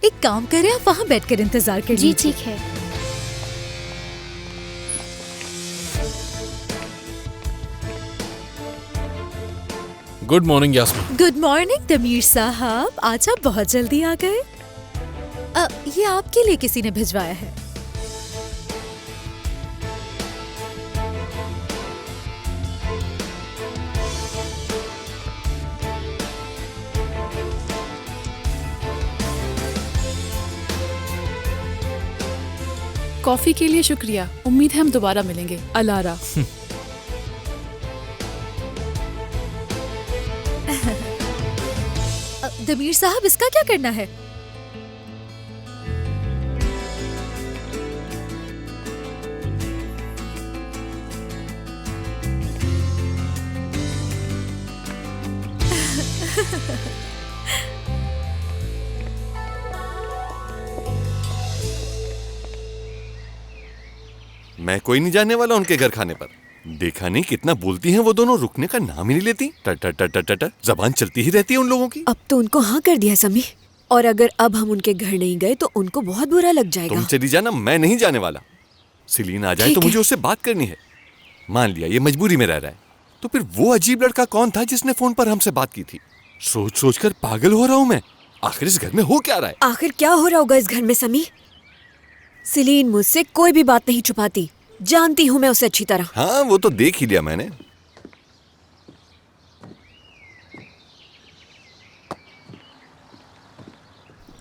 एक काम करें, आप वहाँ बैठकर इंतजार कर जी लीजिए। ठीक है। Good morning Yasmin. Good morning Tamir sahab, आज आप बहुत जल्दी आ गए। ये आपके लिए किसी ने भिजवाया है। कॉफी के लिए शुक्रिया। उम्मीद है हम दोबारा मिलेंगे। अलारा। तमीर साहब, इसका क्या करना है? मैं कोई नहीं जाने वाला उनके घर खाने पर। देखा नहीं कितना बोलती हैं वो दोनों, रुकने का नाम ही नहीं लेती। ट जबान चलती ही रहती है उन लोगों की। अब तो उनको हाँ कर दिया समी, और अगर अब हम उनके घर नहीं गए तो उनको बहुत बुरा लग जाएगा। तुम चली जाना, मैं नहीं जाने वाला। सिलीन आ जाए तो मुझे उससे बात करनी है। मान लिया ये मजबूरी में रह रहा है, तो फिर वो अजीब लड़का कौन था जिसने फोन पर हमसे बात की थी? सोच सोच कर पागल हो रहा हूँ मैं। आखिर इस घर में हो क्या रहा है? आखिर क्या हो रहा होगा इस घर में समी? सिलीन मुझसे कोई भी बात नहीं छुपाती, जानती हूँ मैं उसे अच्छी तरह। हाँ, वो तो देख ही लिया मैंने।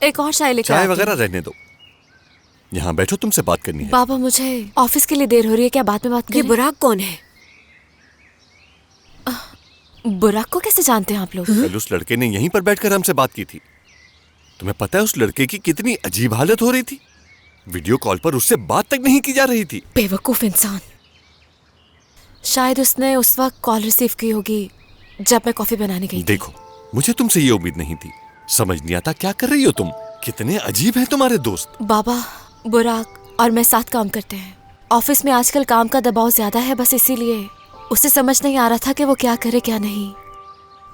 एक और चाय लेकर चाय आती वगैरह हूँ। रहने दो, यहाँ बैठो, तुमसे बात करनी है। बाबा मुझे ऑफिस के लिए देर हो रही है, क्या बाद में बात ये करें? बुराक कौन है? बुराक को कैसे जानते हैं आप लोग? कल उस लड़के ने यहीं पर बैठकर हमसे बात की थी। तुम्हें पता है उस लड़के की कितनी अजीब हालत हो रही थी? वीडियो कॉल पर उससे बात तक नहीं की जा रही थी। बेवकूफ इंसान। शायद उसने उस वक्त कॉल रिसीव की होगी जब मैं कॉफी बनाने गई थी। देखो, मुझे तुमसे ये उम्मीद नहीं थी। समझ नहीं आता क्या कर रही हो तुम। कितने अजीब हैं तुम्हारे दोस्त। बाबा, बुराक और मैं साथ काम करते हैं। ऑफिस में आजकल काम का दबाव ज्यादा है, बस इसीलिए उसे समझ नहीं आ रहा था कि वो क्या करे क्या नहीं,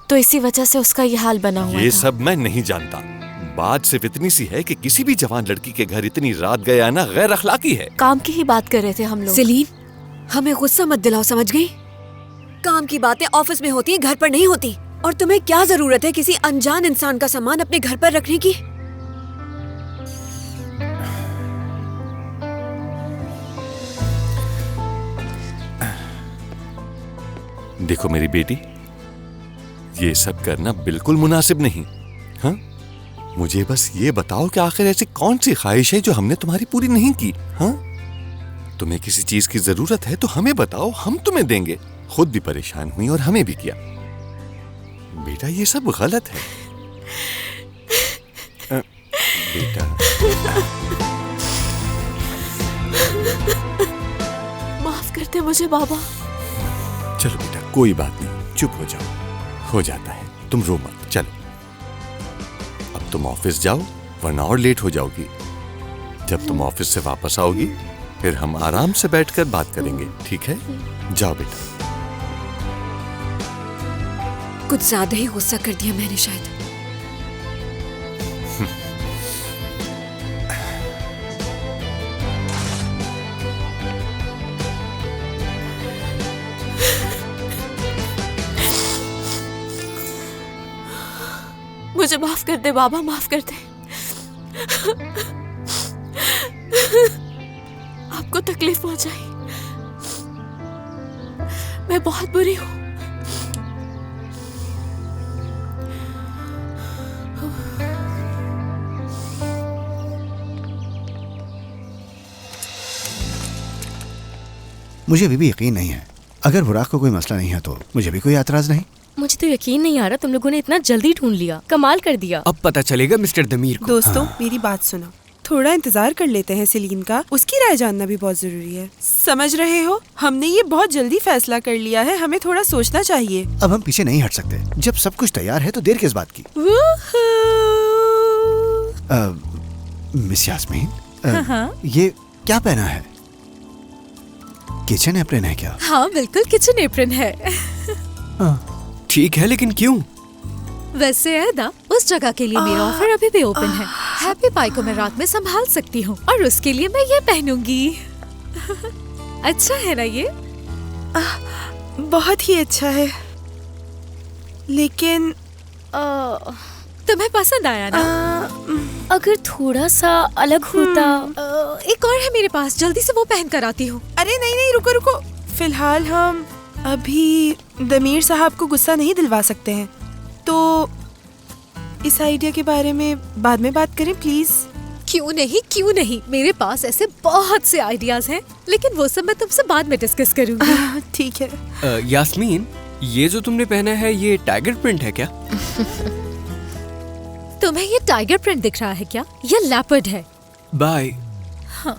तो इसी वजह से उसका ये हाल बना हुआ ये था। सब मैं नहीं जानता। बात सिर्फ इतनी सी है कि किसी भी जवान लड़की के घर इतनी रात गया ना गैर अखलाकी है। काम की ही बात कर रहे थे हम लोग। सिलीन, हमें गुस्सा मत दिलाओ, समझ गई? काम की बातें ऑफिस में होती है, घर पर नहीं होती। और तुम्हें क्या जरूरत है किसी अनजान इंसान का सामान अपने घर पर रखने की? देखो मेरी बेटी, ये सब करना बिल्कुल मुनासिब नहीं। हाँ, मुझे बस ये बताओ कि आखिर ऐसी कौन सी ख्वाहिश है जो हमने तुम्हारी पूरी नहीं की? हाँ, तुम्हें किसी चीज की जरूरत है तो हमें बताओ, हम तुम्हें देंगे। खुद भी परेशान हुई और हमें भी किया। बेटा ये सब गलत है। बेटा माफ करते मुझे बाबा। चलो बेटा, कोई बात नहीं, चुप हो जाओ, हो जाता है, तुम रो मत। चलो अब तुम ऑफिस जाओ, वरना और लेट हो जाओगी। जब तुम ऑफिस से वापस आओगी फिर हम आराम से बैठकर बात करेंगे, ठीक है? जाओ बेटा। कुछ ज्यादा ही गुस्सा कर दिया मैंने शायद। मुझे माफ कर दे बाबा, माफ कर दे। आपको तकलीफ पहुंचाई, मैं बहुत बुरी हूं। मुझे अभी भी यकीन नहीं है। अगर बुराक को कोई मसला नहीं है तो मुझे भी कोई एतराज नहीं। मुझे तो यकीन नहीं आ रहा तुम लोगों ने इतना जल्दी ढूंढ लिया। कमाल कर दिया। अब पता चलेगा मिस्टर दमीर को। दोस्तों, मेरी बात सुनो, थोड़ा इंतजार कर लेते हैं सिलीन का। उसकी राय जानना भी बहुत जरूरी है, समझ रहे हो? हमने ये बहुत जल्दी फैसला कर लिया है, हमें थोड़ा सोचना चाहिए। अब हम पीछे नहीं हट सकते। जब सब कुछ तैयार है तो देर किस बात की? मिस यास्मीन, ये क्या पहना है? किचन एप्रन है क्या? हाँ बिल्कुल, किचन एप्रन है। ठीक है, लेकिन क्यों? वैसे ऐदा, उस जगह के लिए मेरा ऑफर अभी भी ओपन है। हैप्पी पाई को मैं रात में संभाल सकती हूँ और उसके लिए मैं ये पहनूंगी। अच्छा है ना ये? बहुत ही अच्छा है, लेकिन तुम्हें पसंद आया ना? अगर थोड़ा सा अलग होता। एक और है मेरे पास, जल्दी से वो पहन कर आती हूँ। अरे नहीं नहीं, रुको रुको, फिलहाल हम अभी दमीर साहब को गुस्सा नहीं दिलवा सकते हैं, तो इस आइडिया के बारे में बाद में बात करें प्लीज। क्यों नहीं, मेरे पास ऐसे बहुत से आइडियाज हैं, लेकिन वो सब मैं तुमसे बाद में डिस्कस करूंगी। ठीक है। यास्मीन, ये जो तुमने पहना है ये टाइगर प्रिंट है क्या? तुम्हें ये टाइगर प्रिंट दिख रहा है क्या? ये लेपर्ड है। बाय। हाँ।